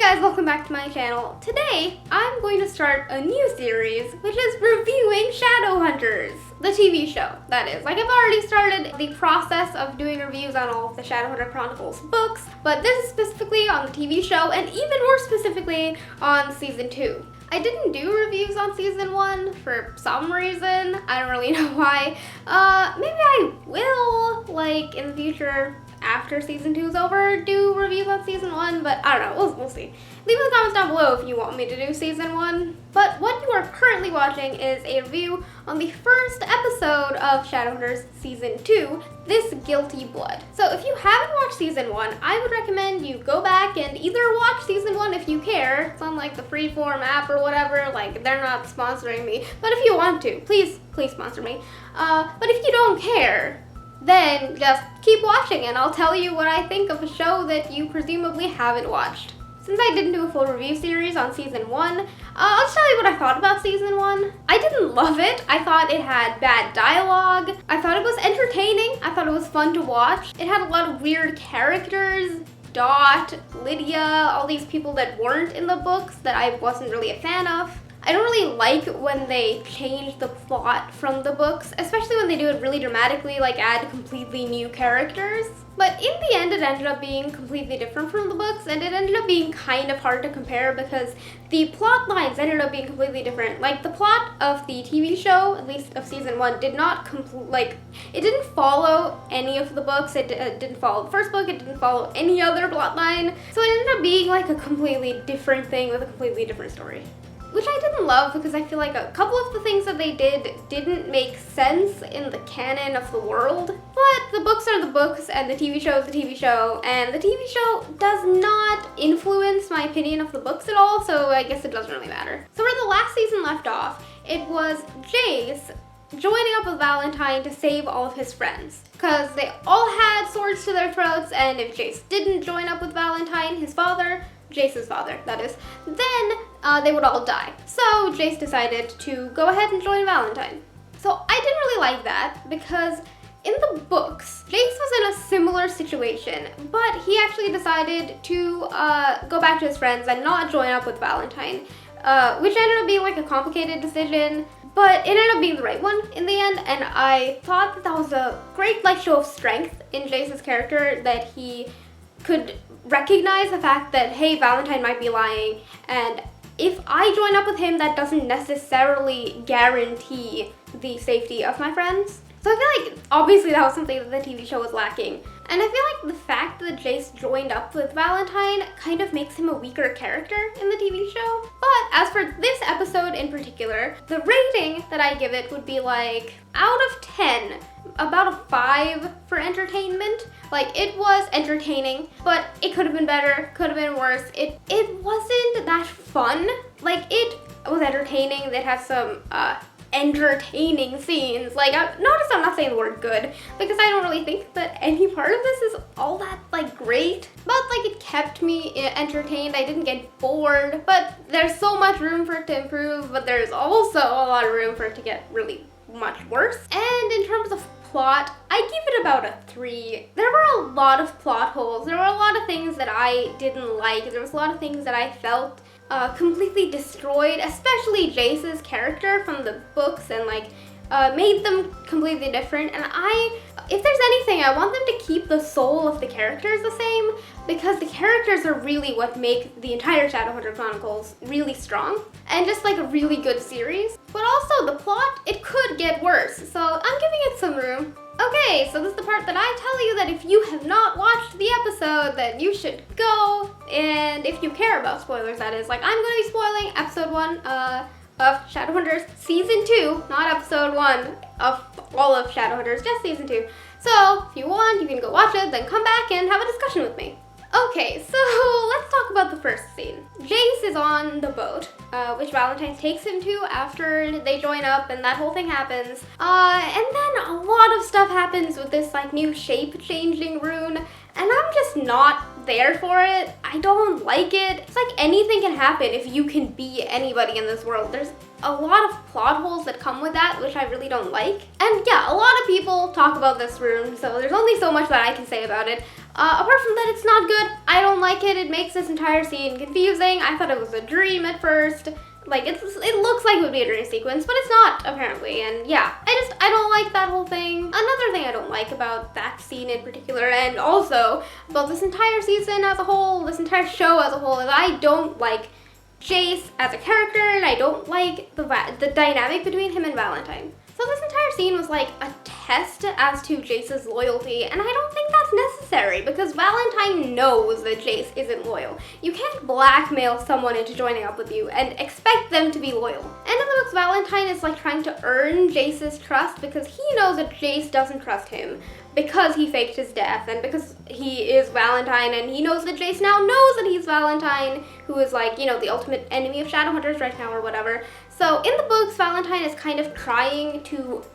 guys, welcome back to my channel. Today, I'm going to start a new series, which is reviewing Shadowhunters, the TV show, that is. Like, I've already started the process of doing reviews on all of the Shadowhunter Chronicles books, but this is specifically on the TV show, and even more specifically on Season 2. I didn't do reviews on Season 1 for some reason. I don't really know why. Maybe I will, like, in the future, after Season 2 is over, do reviews on Season 1, but I don't know, we'll see. Leave in the comments down below if you want me to do Season 1. But what you are currently watching is a review on the first episode of Shadowhunters Season 2, This Guilty Blood. So if you haven't watched Season 1, I would recommend you go back and either watch Season 1 if you care. It's on like the Freeform app or whatever, like they're not sponsoring me. But if you want to, please sponsor me. But if you don't care, then just keep watching and I'll tell you what I think of a show that you presumably haven't watched. Since I didn't do a full review series on Season 1, I'll just tell you what I thought about Season 1. I didn't love it. I thought it had bad dialogue. I thought it was entertaining. I thought it was fun to watch. It had a lot of weird characters. Dot, Lydia, all these people that weren't in the books that I wasn't really a fan of. I don't really like when they change the plot from the books, especially when they do it really dramatically, like add completely new characters. But in the end, it ended up being completely different from the books, and it ended up being kind of hard to compare because the plot lines ended up being completely different. Like, the plot of the TV show, at least of Season 1, did not it didn't follow any of the books. It didn't follow the first book, it didn't follow any other plot line. So it ended up being like a completely different thing with a completely different story. Which I didn't love because I feel like a couple of the things that they did didn't make sense in the canon of the world. But the books are the books and the TV show is the TV show, and the TV show does not influence my opinion of the books at all, so I guess it doesn't really matter. So where the last season left off, it was Jace joining up with Valentine to save all of his friends. Because they all had swords to their throats, and if Jace didn't join up with Valentine, his father, Jace's father, that is, then they would all die. So Jace decided to go ahead and join Valentine. So I didn't really like that because in the books, Jace was in a similar situation, but he actually decided to go back to his friends and not join up with Valentine, which ended up being like a complicated decision, but it ended up being the right one in the end, and I thought that that was a great show of strength in Jace's character, that he could recognize the fact that, hey, Valentine might be lying, and if I join up with him, that doesn't necessarily guarantee the safety of my friends. So I feel like, obviously, that was something that the TV show was lacking. And I feel like the fact that Jace joined up with Valentine kind of makes him a weaker character in the TV show. But as for this episode in particular, the rating that I give it would be like, out of 10, about a 5 for entertainment. Like, it was entertaining, but it could have been better, could have been worse. It wasn't that fun. Like, it was entertaining. It had some entertaining scenes. Like, notice I'm not saying the word good because I don't really think that any part of this is all that great, but it kept me entertained. I didn't get bored, but there's so much room for it to improve, but there's also a lot of room for it to get really much worse. And in terms of plot, I give it about a 3. There were a lot of plot holes. There were a lot of things that I didn't like. There was a lot of things that I felt completely destroyed, especially Jace's character from the books, and made them completely different. And if there's anything, I want them to keep the soul of the characters the same, because the characters are really what make the entire Shadowhunter Chronicles really strong, and just a really good series. But also the plot, it could get worse, so I'm giving it some room. Okay, so this is the part that I tell you that if you have not watched the episode, then you should go, and if you care about spoilers, that is. I'm going to be spoiling episode 1 of Shadowhunters Season 2, not episode 1 of all of Shadowhunters, just Season 2. So, if you want, you can go watch it, then come back and have a discussion with me. Okay, so let's talk about the first scene. Jace is on the boat, which Valentine takes him to after they join up and that whole thing happens. And then a lot of stuff happens with this new shape-changing rune, and I'm just not there for it. I don't like it. It's like anything can happen if you can be anybody in this world. There's a lot of plot holes that come with that, which I really don't like. And yeah, a lot of people talk about this rune, so there's only so much that I can say about it. Apart from that, it's not good. I don't like it. It makes this entire scene confusing. I thought it was a dream at first. Like, it looks like it would be a dream sequence, but it's not, apparently. And yeah, I don't like that whole thing. Another thing I don't like about that scene in particular, and also about this entire season as a whole, this entire show as a whole, is I don't like Jace as a character, and I don't like the dynamic between him and Valentine. So this entire scene was like a test as to Jace's loyalty, and I don't think that's necessary because Valentine knows that Jace isn't loyal. You can't blackmail someone into joining up with you and expect them to be loyal. And in the books, Valentine is like trying to earn Jace's trust because he knows that Jace doesn't trust him because he faked his death and because he is Valentine, and he knows that Jace now knows that he's Valentine, who is like, you know, the ultimate enemy of Shadowhunters right now or whatever. So in the books, Valentine is kind of trying to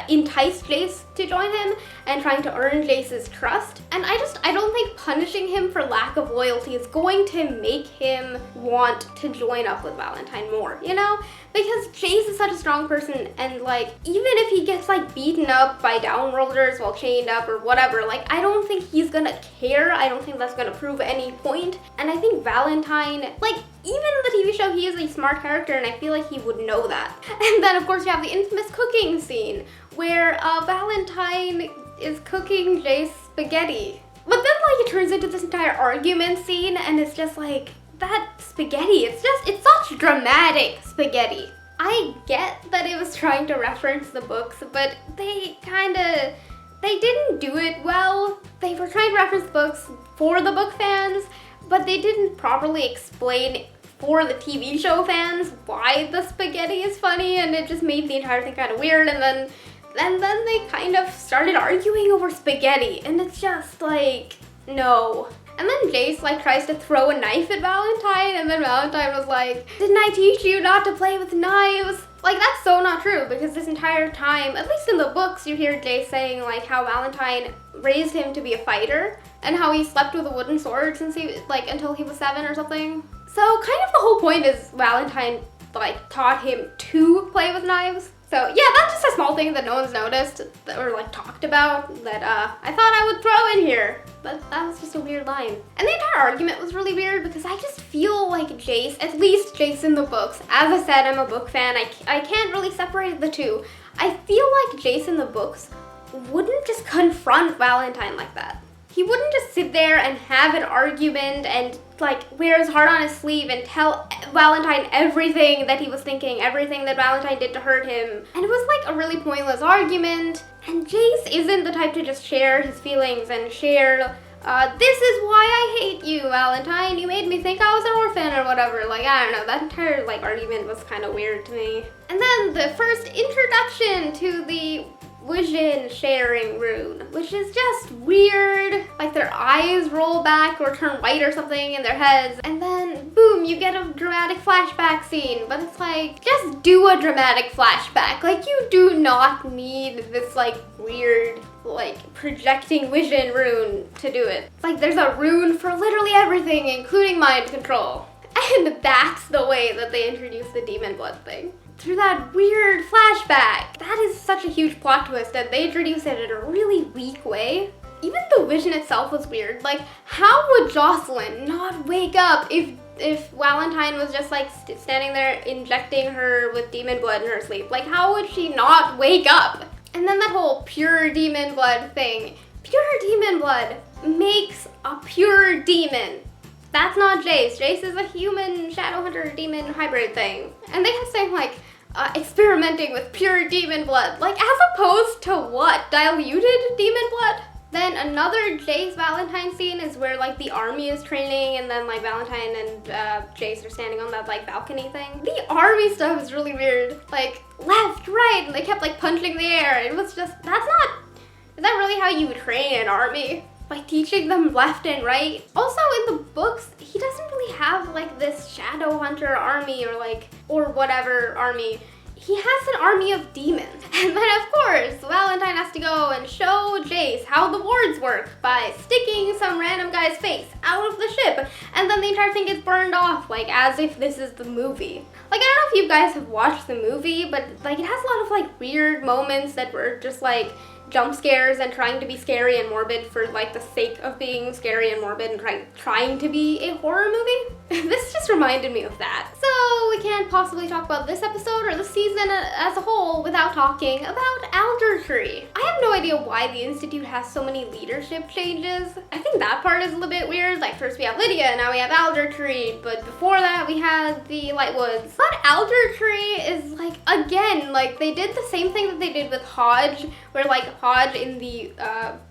entice Jace to join him and trying to earn Jace's trust. And I don't think punishing him for lack of loyalty is going to make him want to join up with Valentine more, you know? Because Jace is such a strong person, and like, even if he gets like beaten up by downworlders while chained up or whatever, like, I don't think he's gonna care. I don't think that's gonna prove any point. And I think Valentine, like, even in the TV show, he is a smart character, and I feel like he would know that. And then, of course, you have the infamous cooking scene, where Valentine is cooking Jace spaghetti. But then, like, it turns into this entire argument scene, and it's just like, that spaghetti, it's such dramatic spaghetti. I get that it was trying to reference the books, but they didn't do it well. They were trying to reference the books for the book fans, but they didn't properly explain for the TV show fans why the spaghetti is funny, and it just made the entire thing kind of weird. And then they kind of started arguing over spaghetti, and it's just like, no. And then Jace like tries to throw a knife at Valentine, and then Valentine was like, didn't I teach you not to play with knives? Like, that's so not true, because this entire time, at least in the books, you hear Jace saying like how Valentine raised him to be a fighter, and how he slept with a wooden sword since until he was 7 or something. So kind of the whole point is Valentine like taught him to play with knives. So yeah, that's just a small thing that no one's noticed or like talked about that I thought I would throw in here. But that was just a weird line. And the entire argument was really weird because I just feel like Jace, at least Jace in the books, as I said, I'm a book fan, I can't really separate the two. I feel like Jace in the books wouldn't just confront Valentine like that. He wouldn't just sit there and have an argument and like wear his heart on his sleeve and tell Valentine everything that he was thinking, everything that Valentine did to hurt him. And it was like a really pointless argument. And Jace isn't the type to just share his feelings and share, this is why I hate you, Valentine. You made me think I was an orphan or whatever. Like, I don't know, that entire like argument was kind of weird to me. And then the first introduction to the vision sharing rune, which is just weird. Like their eyes roll back or turn white or something in their heads, and then boom, you get a dramatic flashback scene. But it's like, just do a dramatic flashback. Like, you do not need this like weird like projecting vision rune to do it. It's like there's a rune for literally everything, including mind control. And that's the way that they introduce the demon blood thing. Through that weird flashback. That is such a huge plot twist, and they introduce it in a really weak way. Even the vision itself was weird. Like, how would Jocelyn not wake up if Valentine was just like standing there injecting her with demon blood in her sleep? Like, how would she not wake up? And then that whole pure demon blood thing. Pure demon blood makes a pure demon. That's not Jace. Jace is a human Shadowhunter demon hybrid thing. And they kept saying like, experimenting with pure demon blood. Like, as opposed to what? Diluted demon blood? Then another Jace Valentine scene is where like the army is training, and then like Valentine and Jace are standing on that like balcony thing. The army stuff is really weird. Like, left, right, and they kept like punching the air. It was just, is that really how you train an army? By teaching them left and right? Also in the books, he doesn't really have like this Shadowhunter army or whatever army. he has an army of demons. And then of course, Valentine has to go and show Jace how the wards work by sticking some random guy's face out of the ship. And then the entire thing gets burned off, like as if this is the movie. Like, I don't know if you guys have watched the movie, but like it has a lot of like weird moments that were just like jump scares and trying to be scary and morbid for like the sake of being scary and morbid and trying to be a horror movie. This just reminded me of that. So we can't possibly talk about this episode or the season as a whole without talking about Alder Tree. I have no idea why the Institute has so many leadership changes. I think that part is a little bit weird. Like first we have Lydia, now we have Alder Tree, but before that we had the Lightwoods. But Alder Tree is like, again, like they did the same thing that they did with Hodge, where like Hodge in the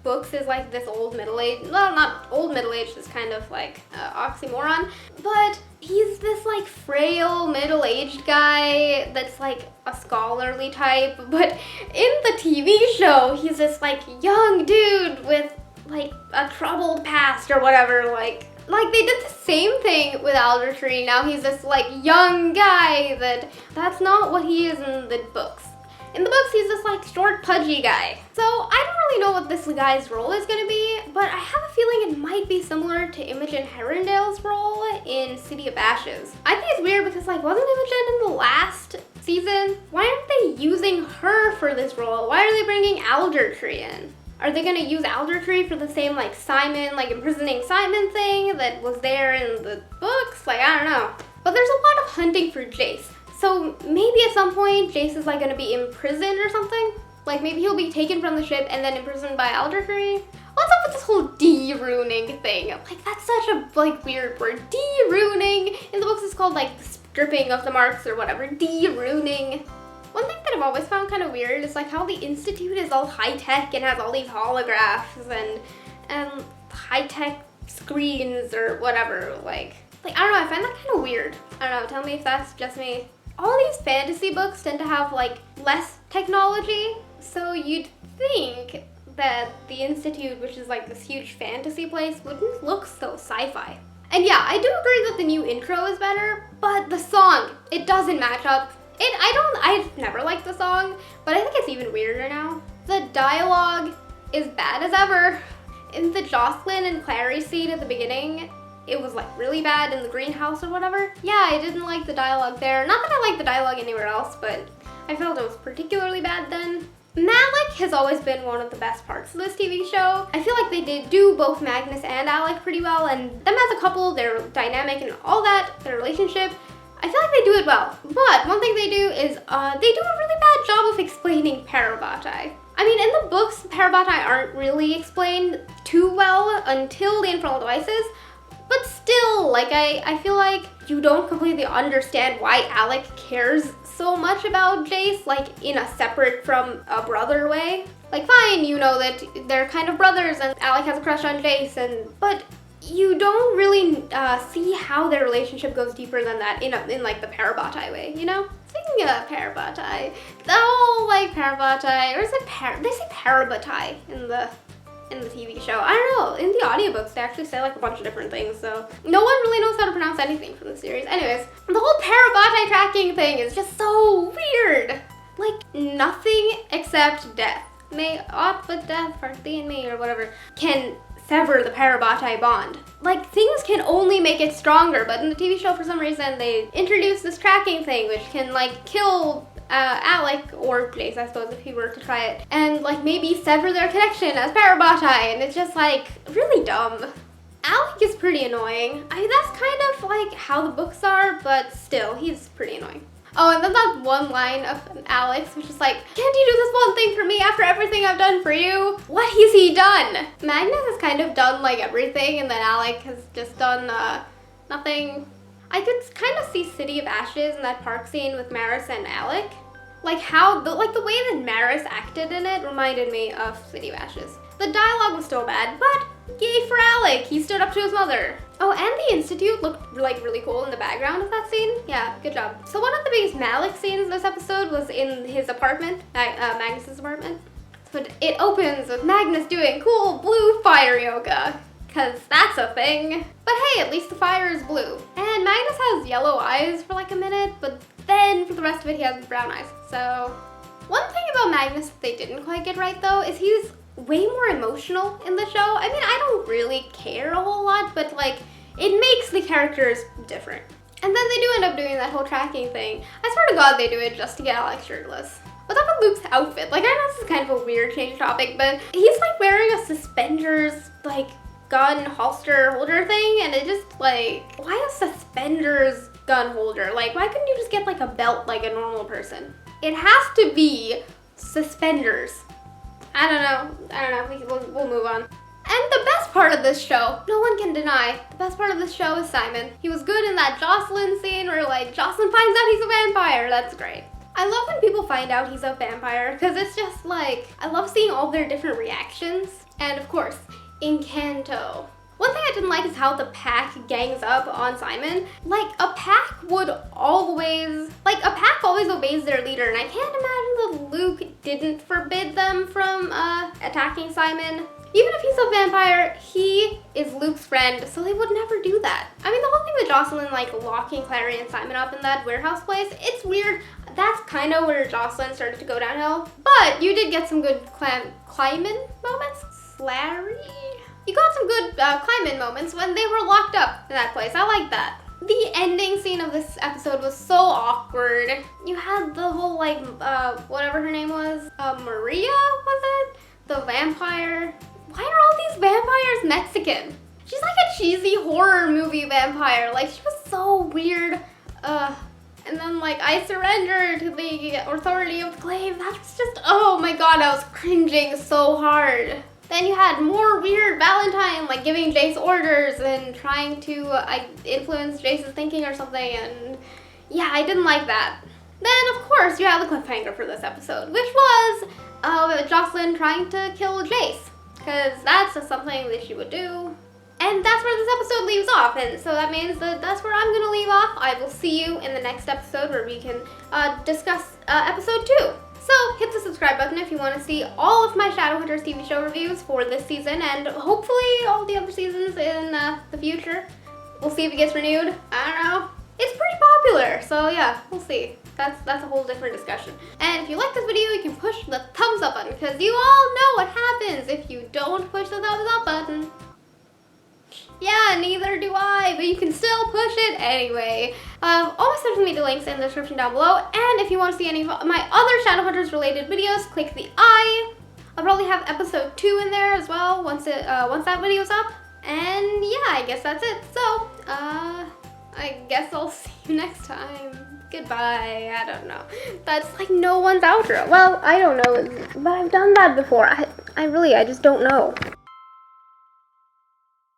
books is like this old middle-aged, well, not old middle-aged, it's kind of like oxymoron, but he's this like frail middle-aged guy that's like a scholarly type, but in the TV show he's this like young dude with like a troubled past or whatever. Like they did the same thing with Alder Tree. Now he's this like young guy that's not what he is in the books. In the books, he's this like short, pudgy guy. So I don't really know what this guy's role is gonna be, but I have a feeling it might be similar to Imogen Herondale's role in City of Ashes. I think it's weird because like, wasn't Imogen in the last season? Why aren't they using her for this role? Why are they bringing Alder Tree in? Are they gonna use Alder Tree for the same like Simon, like imprisoning Simon thing that was there in the books? Like, I don't know. But there's a lot of hunting for Jace. So maybe at some point Jace is like gonna be imprisoned or something? Like maybe he'll be taken from the ship and then imprisoned by Alder Tree? What's up with this whole de-runing thing? Like that's such a like weird word. De-runing. In the books it's called like the stripping of the marks or whatever. De-runing. One thing that I've always found kind of weird is like how the Institute is all high-tech and has all these holographs and high-tech screens or whatever. Like I don't know, I find that kind of weird. I don't know, tell me if that's just me. All these fantasy books tend to have like less technology, so you'd think that the Institute, which is like this huge fantasy place, wouldn't look so sci-fi. And yeah, I do agree that the new intro is better, but the song, it doesn't match up. I've never liked the song, but I think it's even weirder now. The dialogue is bad as ever. In the Jocelyn and Clary scene at the beginning, it was like really bad in the greenhouse or whatever. Yeah, I didn't like the dialogue there. Not that I like the dialogue anywhere else, but I felt it was particularly bad then. Malik has always been one of the best parts of this TV show. I feel like they did do both Magnus and Alec pretty well, and them as a couple, their dynamic and all that, their relationship, I feel like they do it well. But one thing they do is they do a really bad job of explaining Parabatai. I mean, in the books, Parabatai aren't really explained too well until the Infernal Devices, but still, like, I feel like you don't completely understand why Alec cares so much about Jace, like, in a separate from a brother way. Like, fine, you know that they're kind of brothers and Alec has a crush on Jace, but you don't really see how their relationship goes deeper than that in like the Parabatai way, you know? Speaking of Parabatai, oh, like Parabatai, or is it they say Parabatai in the TV show. I don't know, in the audiobooks they actually say like a bunch of different things, so no one really knows how to pronounce anything from the series. Anyways, the whole Parabatai tracking thing is just so weird. Like, nothing except death. May aught but death part thee and me, or whatever, can sever the Parabatai bond. Like, things can only make it stronger, but in the TV show for some reason they introduced this tracking thing which can like kill Alec, or Jace, I suppose, if he were to try it, and like maybe sever their connection as Parabatai, and it's just like really dumb. Alec is pretty annoying. I mean, that's kind of like how the books are, but still, he's pretty annoying. Oh, and then that one line of Alex, which is like, can't you do this one thing for me after everything I've done for you? What has he done? Magnus has kind of done like everything, and then Alec has just done nothing. I could kind of see City of Ashes in that park scene with Maris and Alec. Like how, the way that Maris acted in it reminded me of City of Ashes. The dialogue was still bad, but yay for Alec, he stood up to his mother. Oh, and the Institute looked like really cool in the background of that scene. Yeah, good job. So one of the biggest Malik scenes this episode was in his apartment, Magnus's apartment. So it opens with Magnus doing cool blue fire yoga, cause that's a thing. But hey, at least the fire is blue. And Magnus has yellow eyes for like a minute, but then for the rest of it, he has brown eyes. So one thing about Magnus that they didn't quite get right though is he's way more emotional in the show. I mean, I don't really care a whole lot, but like, it makes the characters different. And then they do end up doing that whole tracking thing. I swear to God they do it just to get Alex shirtless. What's up with Luke's outfit? Like, I know this is kind of a weird change of topic, but he's like wearing a suspenders, like, gun holster holder thing, and it just like, why a suspenders gun holder? Like, why couldn't you just get like a belt like a normal person? It has to be suspenders. I don't know, we'll move on. And the best part of this show, no one can deny, the best part of this show is Simon. He was good in that Jocelyn scene where like Jocelyn finds out he's a vampire. That's great. I love when people find out he's a vampire because it's just like, I love seeing all their different reactions. And of course, Encanto. One thing I didn't like is how the pack gangs up on Simon. Like, a pack always obeys their leader, and I can't imagine that Luke didn't forbid them from attacking Simon. Even if he's a vampire, he is Luke's friend, so they would never do that. I mean, the whole thing with Jocelyn, like, locking Clary and Simon up in that warehouse place, it's weird. That's kind of where Jocelyn started to go downhill. But you did get some good climbing moments. Clary? You got some good climbing moments when they were locked up in that place. I like that. The ending scene of this episode was so awkward. You had the whole, like, whatever her name was, Maria, was it? The vampire. Why are all these vampires Mexican? She's like a cheesy horror movie vampire. Like, she was so weird. And then, like, I surrender to the authority of the glaive. That was just, oh my God, I was cringing so hard. Then you had more weird Valentine, like giving Jace orders and trying to influence Jace's thinking or something, and yeah, I didn't like that. Then, of course, you have the cliffhanger for this episode, which was Jocelyn trying to kill Jace, because that's just something that she would do. And that's where this episode leaves off, and so that means that that's where I'm going to leave off. I will see you in the next episode where we can discuss episode 2. So hit the subscribe button if you want to see all of my Shadowhunters TV show reviews for this season and hopefully all the other seasons in the future. We'll see if it gets renewed. I don't know. It's pretty popular, so yeah, we'll see. That's a whole different discussion. And if you like this video, you can push the thumbs up button because you all know what happens if you don't push the thumbs up button. Yeah, neither do I, but you can still push it anyway. All my social media links in the description down below, and if you want to see any of my other Shadowhunters related videos, click the I. I'll probably have episode 2 in there as well once that video's up. And yeah, I guess that's it. So, I guess I'll see you next time. Goodbye. I don't know. That's like no one's outro. Well, I don't know, but I've done that before. I just don't know.